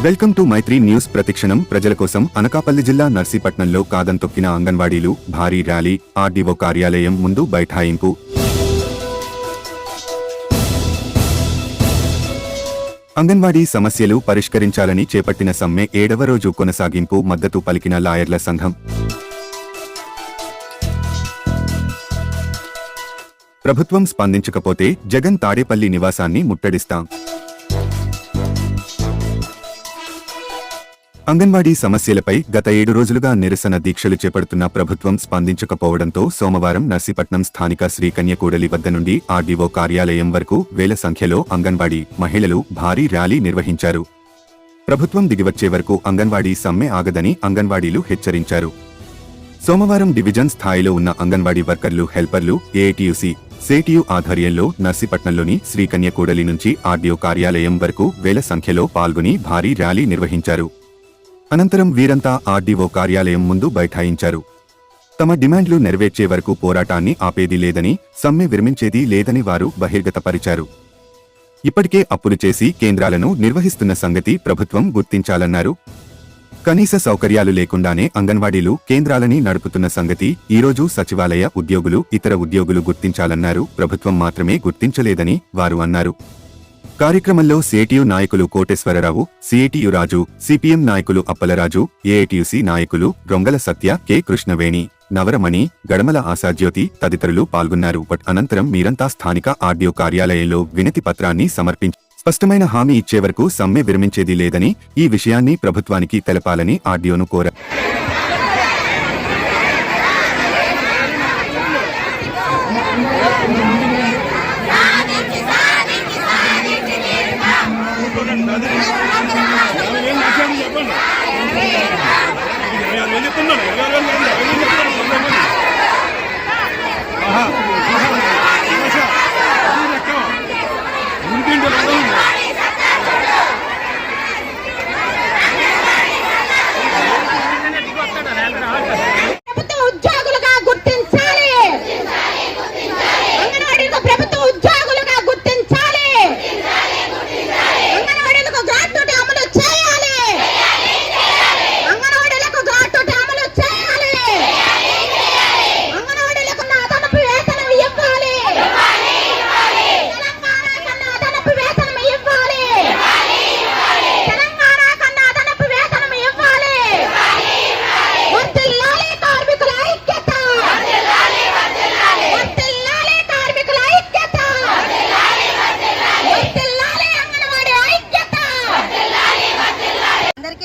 Welcome to Mythri news. ప్రతిక్షణం ప్రజల కోసం. అనకాపల్లి జిల్లా నర్సీపట్నంలో కాదం తొక్కిన అంగన్వాడీలు. భారీ ర్యాలీ. ఆర్డీఓ కార్యాలయం ముందు బైఠాయింపు. అంగన్వాడీ సమస్యలు పరిష్కరించాలని చేపట్టిన సమ్మె 7వ రోజు కొనసాగింపు. మద్దతు పలికిన లాయర్ల సంఘం. ప్రభుత్వం స్పందించకపోతే జగన్ తాడేపల్లి నివాసాన్ని ముట్టడిస్తాం. అంగన్వాడీ సమస్యలపై గత 7 రోజులుగా నిరసన దీక్షలు చేపడుతున్న ప్రభుత్వం స్పందించకపోవడంతో సోమవారం నర్సీపట్నం స్థానిక శ్రీకన్యకూడలి వద్ద నుండి ఆర్డీఓ కార్యాలయం వరకు వేల సంఖ్యలో అంగన్వాడీ మహిళలు భారీ ర్యాలీ నిర్వహించారు. ప్రభుత్వం దిగివచ్చే వరకు అంగన్వాడీ సమ్మె ఆగదని అంగన్వాడీలు హెచ్చరించారు. సోమవారం డివిజన్ స్థాయిలో ఉన్న అంగన్వాడీ వర్కర్లు, హెల్పర్లు, ఏఐటీయూసీ, సేటియు ఆధ్వర్యంలో నర్సీపట్నంలోని శ్రీకన్యకూడలి నుంచి ఆర్డీఓ కార్యాలయం వరకు వేల సంఖ్యలో పాల్గొని భారీ ర్యాలీ నిర్వహించారు. అనంతరం వీరంతా ఆర్డీఓ కార్యాలయం ముందు బైఠాయించారు. తమ డిమాండ్లు నెరవేర్చే వరకు పోరాటాన్ని ఆపేది లేదని, సమ్మె విరమించేది లేదని వారు బహిర్గతపరిచారు. ఇప్పటికే అప్పులు చేసి కేంద్రాలను నిర్వహిస్తున్న సంగతి ప్రభుత్వం గుర్తించాలన్నారు. కనీస సౌకర్యాలు లేకుండానే అంగన్వాడీలు కేంద్రాలని నడుపుతున్న సంగతి ఈరోజు సచివాలయ ఉద్యోగులు, ఇతర ఉద్యోగులు గుర్తించాలన్నారు. ప్రభుత్వం మాత్రమే గుర్తించలేదని వారు అన్నారు. కార్యక్రమంలో సేటియు నాయకులు కోటేశ్వరరావు, సిఐటియు రాజు, సిపిఎం నాయకులు అప్పలరాజు, ఏఐటియుసి నాయకులు రొంగల సత్య, కె కృష్ణవేణి, నవరమణి, గడమల ఆశాజ్యోతి తదితరులు పాల్గొన్నారు. అనంతరం మీరంతా స్థానిక ఆర్డీఓ కార్యాలయంలో వినతి పత్రాన్ని సమర్పించి స్పష్టమైన హామీ ఇచ్చే వరకు సమ్మె విరమించేది లేదని, ఈ విషయాన్ని ప్రభుత్వానికి తెలపాలని ఆర్డీఓను కోరారు.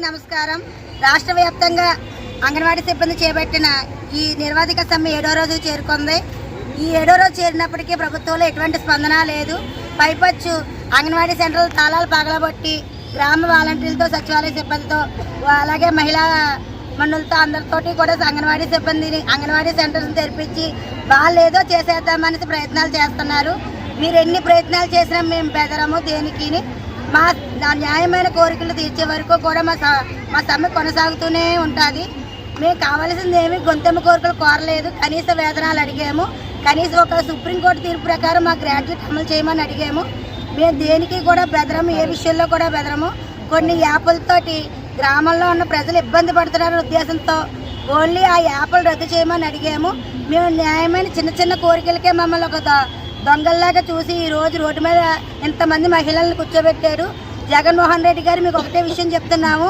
నమస్కారం. రాష్ట్ర వ్యాప్తంగా అంగన్వాడీ సిబ్బంది చేపట్టిన ఈ నిర్వాధిక సమ్మె 7వ రోజు చేరుకుంది. ఈ 7వ రోజు చేరినప్పటికీ ప్రభుత్వంలో ఎటువంటి స్పందన లేదు. పైపచ్చు అంగన్వాడీ సెంటర్లు తాళాలు పగలబొట్టి గ్రామ వాలంటీర్లతో, సచివాలయ సిబ్బందితో, అలాగే మహిళా మండలితో అందరితోటి కూడా అంగన్వాడీ సిబ్బందిని అంగన్వాడీ సెంటర్స్ని తెరిపించి వాళ్ళు ఏదో చేసేద్దామని ప్రయత్నాలు చేస్తున్నారు. మీరు ఎన్ని ప్రయత్నాలు చేసినా మేము బెదరము దేనికి. మా న్యాయమైన కోరికలు తీర్చే వరకు కూడా మా సమ్మె కొనసాగుతూనే ఉంటుంది. మేము కావాల్సింది ఏమి గొంతెమ్మ కోరికలు కోరలేదు. కనీస వేతనాలు అడిగాము. కనీసం ఒక సుప్రీంకోర్టు తీర్పు ప్రకారం మా గ్రాడ్యుయేట్ అమలు చేయమని అడిగాము. మేము దేనికి కూడా బెదరము, ఏ విషయంలో కూడా బెదరము. కొన్ని యాప్లతోటి గ్రామంలో ఉన్న ప్రజలు ఇబ్బంది పడుతున్నారు ఉద్దేశంతో ఓన్లీ ఆ యాప్లు రద్దు చేయమని అడిగాము. మేము న్యాయమైన చిన్న చిన్న కోరికలకే మమ్మల్ని ఒక దొంగల్లాగా చూసి ఈరోజు రోడ్డు మీద ఇంతమంది మహిళలను కూర్చోబెట్టారు. జగన్మోహన్ రెడ్డి గారు మీకు ఒకటే విషయం చెప్తున్నాము.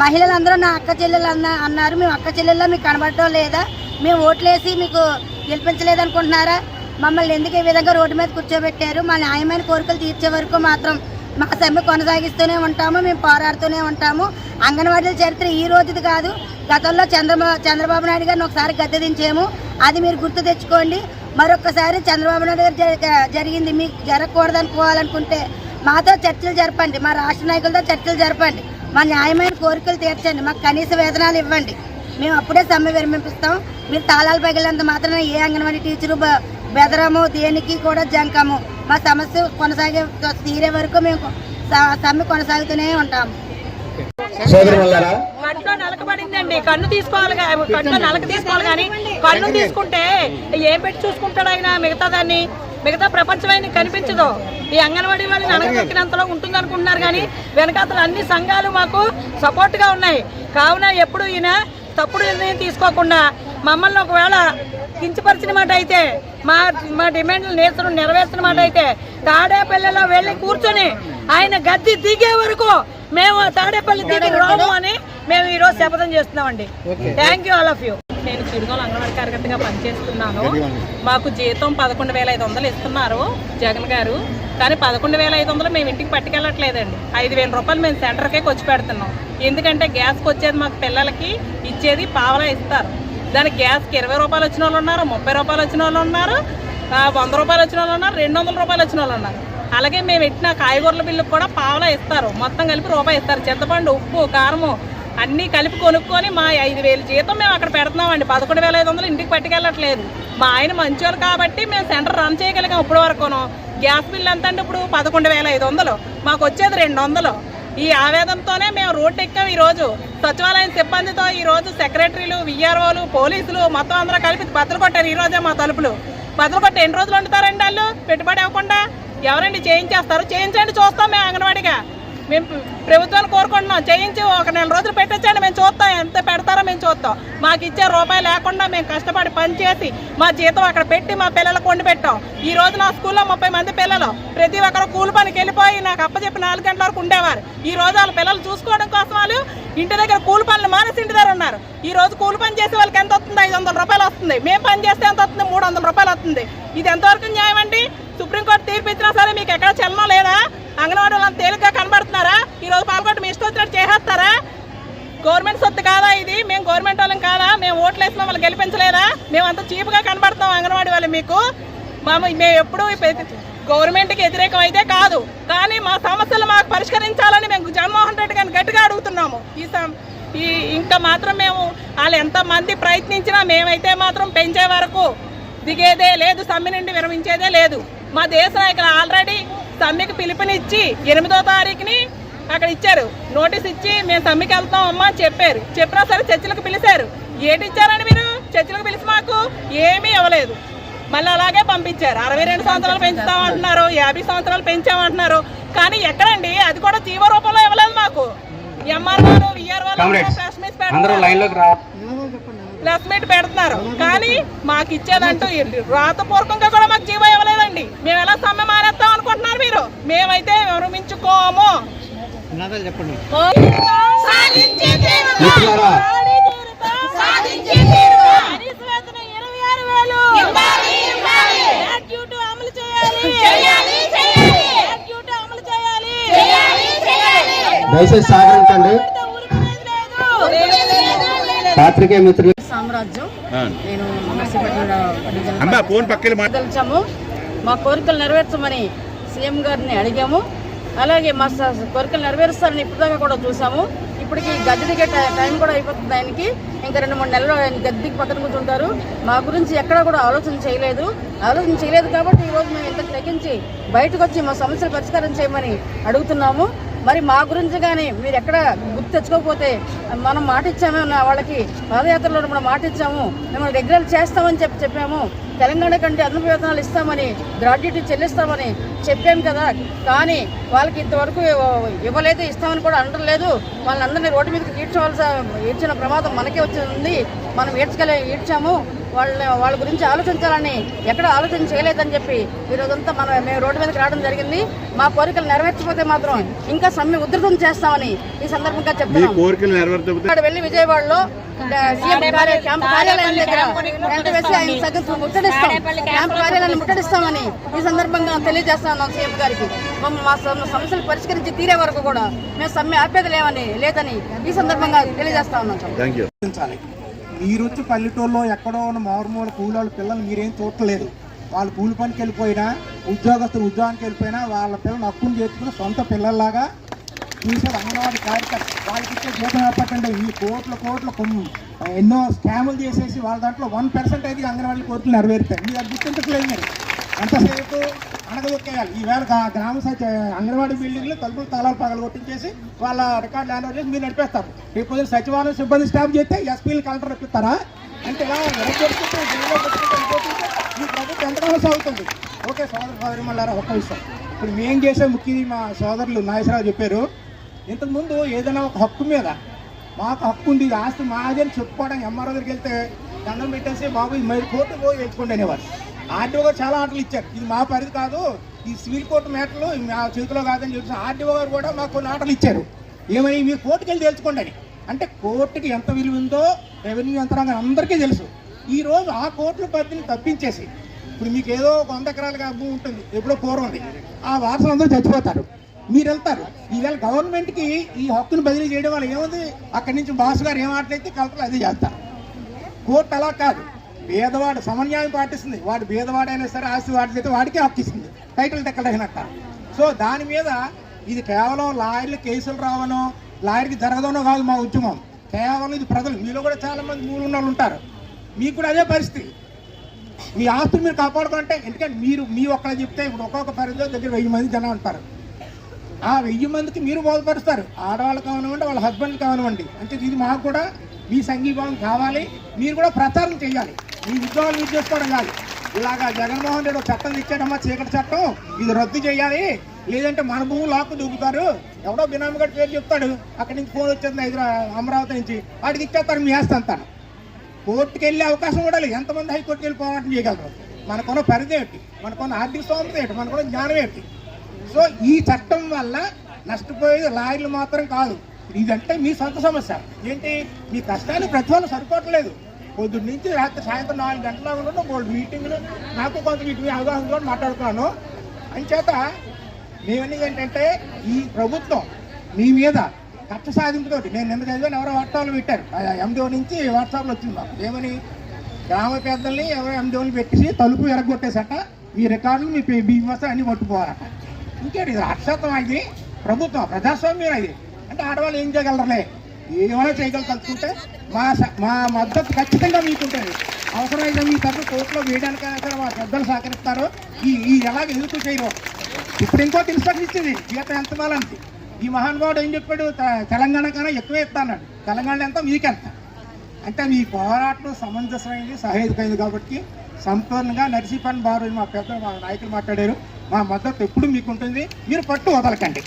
మహిళలందరూ నా అక్క చెల్లెలు అన్నారు. మేము అక్క చెల్లెల్లో మీకు కనబడటం లేదా? మేము ఓట్లేసి మీకు గెలిపించలేదనుకుంటున్నారా? మమ్మల్ని ఎందుకు ఈ విధంగా రోడ్డు మీద కూర్చోబెట్టారు? మా న్యాయమైన కోరికలు తీర్చే వరకు మాత్రం మా సమ్మె కొనసాగిస్తూనే ఉంటాము. మేము పోరాడుతూనే ఉంటాము. అంగన్వాడీల చరిత్ర ఈ రోజుది కాదు. గతంలో చంద్రబాబు నాయుడు గారిని ఒకసారి గద్దె దించాము. అది మీరు గుర్తు తెచ్చుకోండి. మరొకసారి చంద్రబాబు నాయుడు గారు జరిగింది మీకు జరగకూడదు అనుకోవాలనుకుంటే మాతో చర్చలు జరపండి, మా రాష్ట్ర నాయకులతో చర్చలు జరపండి, మా న్యాయమైన కోరికలు తీర్చండి, మాకు కనీస వేతనాలు ఇవ్వండి. మేము అప్పుడే సమ్మె విరమిస్తాం. మీరు తాళాలు పగిలినంత మాత్రమే ఏ అంగన్వాడీ టీచరు బెదరము, దేనికి కూడా జంకము. మా సమస్య తీరే వరకు మేము సమ్మె కొనసాగుతూనే ఉంటాము. కంట్లో నలకబడిందండి. కన్ను తీసుకోవాలి, కంట్లో నలక తీసుకోవాలి. కానీ కన్ను తీసుకుంటే ఏం పెట్టి చూసుకుంటాడు ఆయన మిగతా దాన్ని? మిగతా ప్రపంచమైన కనిపించదు. ఈ అంగన్వాడీ వాళ్ళని అణగదొక్కినంతలో ఉంటుంది అనుకుంటున్నారు, కానీ వెనకాతలు అన్ని సంఘాలు మాకు సపోర్ట్గా ఉన్నాయి. కావున ఎప్పుడు ఈయన తప్పుడు నిర్ణయం తీసుకోకుండా మమ్మల్ని ఒకవేళ కించపరిచిన మాట అయితే, మా డిమాండ్లు నెరవేర్చిన మాట అయితే తాడేపల్లిలో వెళ్ళి కూర్చొని ఆయన గద్దె దిగే వరకు మేము తాడేపల్లి దిగి రాము అని మేము ఈరోజు శపథం చేస్తున్నామండి. Thank you all of you. నేను చిరుగోలు అంగన్వాడీ కార్యకర్తగా పనిచేస్తున్నాను. మాకు జీతం 11,500 ఇస్తున్నారు జగన్ గారు, కానీ 11,500 మేము ఇంటికి పట్టుకెళ్ళట్లేదండి. 5,000 రూపాయలు మేము సెంటర్కే వచ్చి పెడుతున్నాం. ఎందుకంటే గ్యాస్కి వచ్చేది మాకు పిల్లలకి ఇచ్చేది పావలా ఇస్తారు. దానికి గ్యాస్కి 20 రూపాయలు వచ్చిన వాళ్ళు ఉన్నారు, 30 రూపాయలు వచ్చిన వాళ్ళు ఉన్నారు, 100 రూపాయలు వచ్చిన వాళ్ళు ఉన్నారు, 200 రూపాయలు వచ్చిన వాళ్ళు ఉన్నారు. అలాగే మేము ఇచ్చిన కాయగూరల బిల్లుకు కూడా పావలా ఇస్తారు. మొత్తం కలిపి రూపాయి ఇస్తారు. చింతపండు, ఉప్పు, కారము అన్నీ కలిపి కొనుక్కొని మా 5,000 జీతం మేము అక్కడ పెడుతున్నామండి. 11,500 ఇంటికి పట్టుకెళ్ళట్లేదు. మా ఆయన మంచోళ్ళు కాబట్టి మేము సెంటర్ రన్ చేయగలిగాం ఇప్పటి వరకును. గ్యాస్ బిల్ ఎంత అంటే ఇప్పుడు 11,500, మాకు వచ్చేది 200. ఈ ఆవేదనతోనే మేము రోడ్డు ఎక్కాం. ఈరోజు సచివాలయం సిబ్బందితో ఈరోజు సెక్రటరీలు, విఆర్ఓలు, పోలీసులు మొత్తం అందరూ కలిపి బద్దలు కొట్టారు. ఈరోజే మా తలుపులు బద్దలు కొట్టి ఎన్ని రోజులు వండుతారండి వాళ్ళు పెట్టుబడి అవ్వకుండా? ఎవరండి చేయించేస్తారు? చేయించండి, చూస్తాం. మేము అంగన్వాడిగా మేము ప్రభుత్వాన్ని కోరుకుంటున్నాం, చేయించి 1 నెల రోజులు పెట్టచ్చండి, మేము చూస్తాం. ఎంత పెడతారో మేము చూస్తాం. మాకు ఇచ్చే రూపాయి లేకుండా మేము కష్టపడి పనిచేసి మా జీతం అక్కడ పెట్టి మా పిల్లలకు వండి పెట్టాం. ఈ రోజు నా స్కూల్లో 30 మంది పిల్లలు ప్రతి ఒక్కరు కూలి పనికి వెళ్ళిపోయి నాకు అప్పచెప్పి 4 గంటల వరకు ఉండేవారు. ఈ రోజు వాళ్ళ పిల్లలు చూసుకోవడం కోసం వాళ్ళు ఇంటి దగ్గర కూలి పనులు మానేసి ఇంటి దగ్గర ఉన్నారు. ఈ రోజు కూలి పని చేసే వాళ్ళకి ఎంత వస్తుంది? 500 రూపాయలు వస్తుంది. మేము పని చేస్తే ఎంత వస్తుంది? 300 రూపాయలు వస్తుంది. ఇది ఎంతవరకు న్యాయం అండి? సుప్రీంకోర్టు తీర్పు ఇచ్చినా సరే మీకు ఎక్కడ చలనం లేదా? అంగన్వాడీ వాళ్ళని తేలిగ్గా కనబడుతున్నారా? ఈ రోజు పాల్గొట్టి మీ ఇష్టం వచ్చినట్టు చేసేస్తారా? గవర్నమెంట్ సొత్తు కాదా ఇది? మేము గవర్నమెంట్ వాళ్ళం కాదా? మేము ఓట్లు వేసిన వాళ్ళు గెలిపించలేదా? మేము అంత చీప్గా కనబడతాం అంగన్వాడీ వాళ్ళు మీకు? మేము ఎప్పుడు గవర్నమెంట్కి వ్యతిరేకం అయితే కాదు, కానీ మా సమస్యలు మాకు పరిష్కరించాలని మేము జగన్మోహన్ రెడ్డి గారిని గట్టిగా అడుగుతున్నాము. ఇంకా మాత్రం మేము వాళ్ళు ఎంతమంది ప్రయత్నించినా మేమైతే మాత్రం పెంచే వరకు దిగేదే లేదు, సమ్మె నుండి విరమించేదే లేదు. మా దేశ నాయకులు ఆల్రెడీ సమ్మెకి పిలుపునిచ్చి 8వ తారీఖుని అక్కడ ఇచ్చారు, నోటీస్ ఇచ్చి మేము సమ్మెకి వెళ్తాం అమ్మా అని చెప్పారు. చెప్పినా సరే చర్చలకు పిలిచారు. ఏంటి ఇచ్చారండి మీరు? చర్చలకు పిలిచి మాకు ఏమీ ఇవ్వలేదు. మళ్ళీ అలాగే పంపించారు. 62 సంవత్సరాలు పెంచుతామంటున్నారు, 50 సంవత్సరాలు పెంచామంటున్నారు, కానీ ఎక్కడండి? అది కూడా జీవో రూపంలో ఇవ్వలేదు మాకు. ఎంఆర్ఓలు, విఆర్ఓలు ప్రెస్ మీట్ పెడుతున్నారు, కానీ మాకు ఇచ్చేదంటూ రాతపూర్వకంగా కూడా మాకు జీవో ఇవ్వలేదండి. మేము ఎలా సమ్మె మానేస్తాం అనుకుంటున్నారు మీరు? మేమైతే విరమించుకోము. దయచేసి సహకరించండి. పాత్రికేయ మిత్రులు సామ్రాజ్యం, నేను నర్సీపట్నం మా కోరికలు నెరవేర్చమని సీఎం గారిని అడిగాము. అలాగే మా కోరికలు నెరవేరుస్తారని ఇప్పటిదాకా కూడా చూసాము. ఇప్పటికి గద్దె దిగే టైం కూడా అయిపోతుంది. ఆయనకి ఇంకా 2-3 నెలలు ఆయన గద్దెకి పక్కన కూర్చుంటారు. మా గురించి ఎక్కడా కూడా ఆలోచన చేయలేదు కాబట్టి ఈరోజు మేము ఇంత తెగించి బయటకు వచ్చి మా సమస్యలు పరిష్కారం చేయమని అడుగుతున్నాము. మరి మా గురించి కానీ మీరు ఎక్కడ గుర్తు తెచ్చుకోకపోతే మనం మాట ఇచ్చాము వాళ్ళకి, పాదయాత్రలో మనం మాట ఇచ్చాము, మిమ్మల్ని రెగ్యులర్ చేస్తామని చెప్పాము. తెలంగాణ కంటే అదనపు వేతనాలు ఇస్తామని, గ్రాడ్యుయేటీ చెల్లిస్తామని చెప్పాము కదా, కానీ వాళ్ళకి ఇంతవరకు ఇవ్వలేదు, ఇస్తామని కూడా అనలేదు. వాళ్ళందరినీ రోడ్డు మీదకి ఈడ్చిన ప్రమాదం మనకే వచ్చింది. మనం ఈడ్చాము. వాళ్ళ గురించి ఆలోచించాలని ఎక్కడ ఆలోచన చేయలేదని చెప్పి ఈరోజంతా మేము రోడ్డు మీదకి రావడం జరిగింది. మా కోరికలు నెరవేర్చకపోతే మాత్రం ఇంకా సమ్మె ఉధృతం చేస్తామని ఈ సందర్భంగా చెప్తున్నాం. వెళ్ళి విజయవాడలో క్యాంపు కార్యాలయం దగ్గర క్యాంపు కార్యాలయాన్ని ముట్టడిస్తామని ఈ సందర్భంగా తెలియజేస్తా ఉన్నాం సీఎం గారికి. మా సమస్యలు పరిష్కరించి తీరే వరకు కూడా మేము సమ్మె ఆపేది లేదని ఈ సందర్భంగా తెలియజేస్తా ఉన్నాం. మీరొచ్చి పల్లెటూరులో ఎక్కడో ఉన్న మారుమూల కూలోళ్ళ పిల్లలు మీరేం చూడలేదు. వాళ్ళు కూలి పనికి వెళ్ళిపోయినా, ఉద్యోగస్తులు ఉద్యోగానికి వెళ్ళిపోయినా వాళ్ళ పిల్లలు హక్కును చేర్చుకుని సొంత పిల్లల్లాగా చూసారు అంగన్వాడీ కార్యకర్త. వాళ్ళకి ఇచ్చే జీతం ఏర్పడండి. ఈ కోట్లు ఎన్నో స్కాములు చేసేసి వాళ్ళ దాంట్లో 1% అయితే అంగన్వాడీ కోరికలు నెరవేరుతాయి. మీరు అది గుర్తించట్లేదు. మీరు ఎంతసేపు అణగదొక్కేయాలి. ఈవేళ గ్రామ అంగన్వాడీ బిల్డింగ్లో తలుపులు తాళాలు పగలు కొట్టించేసి వాళ్ళ రికార్డు ల్యాండ్ ఓవర్ చేసి మీరు నడిపేస్తారు. రేపు పొద్దున సచివాలయం సిబ్బంది స్టాఫ్ చేస్తే ఎస్పీలు కలెక్టర్ రప్పిస్తారా? అంటే ఇలా ఈ ప్రభుత్వం ఎంతకాలం సాగుతుంది? ఓకే సోదరు మళ్ళారా ఒక్క విషయం ఇప్పుడు మేము చేసే ముఖ్యంగా మా సోదరులు నాగేశ్వరరావు చెప్పారు, ఇంతకుముందు ఏదైనా ఒక హక్కు మీద మాకు హక్కు ఉంది, ఇది ఆస్తి మాది అని చెప్పుకోవడానికి ఎంఆర్ఓ దగ్గరికి వెళ్తే దండం పెట్టేసి బాబు ఇది మరి కోర్టు పోయి తెచ్చుకోండి అనేవారు. ఆర్డీఓ గారు చాలా ఆటలు ఇచ్చారు, ఇది మా పరిధి కాదు, ఈ సివిల్ కోర్టు మ్యాటర్లు మా చేతిలో కాదని చెప్పి ఆర్డీఓ గారు కూడా మాకు కొన్ని ఆటలు ఇచ్చారు. ఏమని మీరు కోర్టుకి వెళ్ళి తెలుసుకోండి అని. అంటే కోర్టుకి ఎంత విలువ ఉందో రెవెన్యూ యంత్రాంగం అందరికీ తెలుసు. ఈరోజు ఆ కోర్టుల పరిధిని తప్పించేసి ఇప్పుడు మీకు ఏదో 100 ఎకరాలుగా భూమి ఉంటుంది, ఎప్పుడో పూర్వం ఉంది, ఆ వారసులు అందరూ చచ్చిపోతారు, మీరు వెళ్తారు. ఈవేళ గవర్నమెంట్కి ఈ హక్కును బదిలీ చేయడం వల్ల ఏముంది, అక్కడి నుంచి బాస్ గారు ఏం ఆటలైతే కలెక్టర్లు అదే చేస్తారు. కోర్టు అలా కాదు, పేదవాడు సమన్యాయం పాటిస్తుంది, వాడు పేదవాడైనా సరే ఆస్తి వాడితే వాడికే హక్కు ఇస్తుంది, టైటిల్ దక్కలేనట్ట. సో దాని మీద ఇది కేవలం లాయర్లు కేసులు రావనో లాయర్కి జరగదనో కాదు మా ఉద్యమం, కేవలం ఇది ప్రజలు, మీలో కూడా చాలామంది మూలు ఉన్న వాళ్ళు ఉంటారు, మీకు కూడా అదే పరిస్థితి. మీ ఆస్తులు మీరు కాపాడుకుంటే, ఎందుకంటే మీరు మీ ఒక్కళ్ళు చెప్తే ఇప్పుడు ఒక్కొక్క పరిధిలో దగ్గర 1000 మంది జనం ఉంటారు, ఆ 1000 మందికి మీరు బోధపరుస్తారు, ఆడవాళ్ళు కానివ్వండి వాళ్ళ హస్బెండ్ కానివ్వండి. అంటే ఇది మాకు కూడా మీ సంఘీభావం కావాలి, మీరు కూడా ప్రచారం చేయాలి, మీ ఉద్యోగాలు మీరు చేసుకోవడం కాదు. ఇలాగా జగన్మోహన్ రెడ్డి చట్టం ఇచ్చాడమ్మా చీకటి చట్టం, ఇది రద్దు చేయాలి, లేదంటే మన భూములు లాక్కు దూకుతారు, ఎవడో బినామీ గట్టి పేరు చెప్తాడు, అక్కడి నుంచి ఫోన్ వచ్చేది అమరావతి నుంచి, వాటికి ఇచ్చేస్తారు మీ ఆస్తి అంతా. కోర్టుకు వెళ్ళే అవకాశం కూడా లేదు, ఎంతమంది హైకోర్టుకి వెళ్ళి పోరాటం చేయగలరు, మనకున్న పరిధి ఏంటి, మనకున్న ఆర్థిక స్తోమత ఏంటి, మనకున్న జ్ఞానం ఏంటి. సో ఈ చట్టం వల్ల నష్టపోయేది లాయర్లు మాత్రం కాదు, ఇదంటే మీ సొంత సమస్య. ఏంటి మీ కష్టానికి ప్రతిఫలం సరిపోవట్లేదు, పొద్దున్న నుంచి రాత్రి సాయంత్రం 4 గంటల ఉన్న బోల్డ్ మీటింగ్లు, నాకు కొంత వీటి అవగాహన కూడా మాట్లాడుతున్నాను. అంచేత మేమనేది ఏంటంటే ఈ ప్రభుత్వం మీ మీద కక్ష సాధింపుతోటి, నేను నిన్న చదివాను, ఎవరో వాట్సాప్లో పెట్టారు, ఎండిఓ నుంచి వాట్సాప్లో వచ్చింది మాకు, ఏమని గ్రామ పెద్దల్ని ఎవరో ఎండిఓని పెట్టేసి తలుపు ఎరగొట్టేసట, మీ రికార్డులు మీ బిజినెస్ అన్ని పట్టుకోవాలట. ఇంకేంటి ఇది రాక్షసత్వం, ఇది ప్రభుత్వం ప్రజాస్వామ్యం ఇది. అంటే ఆడవాళ్ళు ఏం చేయగలరులే, ఏమైనా చేయగలుగుతుంటే మా మద్దతు ఖచ్చితంగా మీకుంటుంది. అవసరమైతే మీ తరఫు కోర్టులో వేయడానికైనా సరే మా పెద్దలు సహకరిస్తారు. ఈ ఎలాగ ఎందుకు చేయరు, ఇప్పుడు ఇంకో ఇన్స్ట్రక్షన్ ఇచ్చింది జీతం ఎంత ఇవ్వాలంటే, ఈ మహానుభావుడు ఏం చెప్పాడు, తెలంగాణ కన్నా ఎక్కువ ఇస్తా అన్నాడు, తెలంగాణ ఎంత మీకెంత. అంటే మీ పోరాటం సమంజసమైంది, సహేతుకైంది కాబట్టి సంపూర్ణంగా నర్సీపన్ బారు మా నాయకులు మాట్లాడారు, మా మద్దతు ఎప్పుడు మీకు ఉంటుంది, మీరు పట్టు వదలకండి.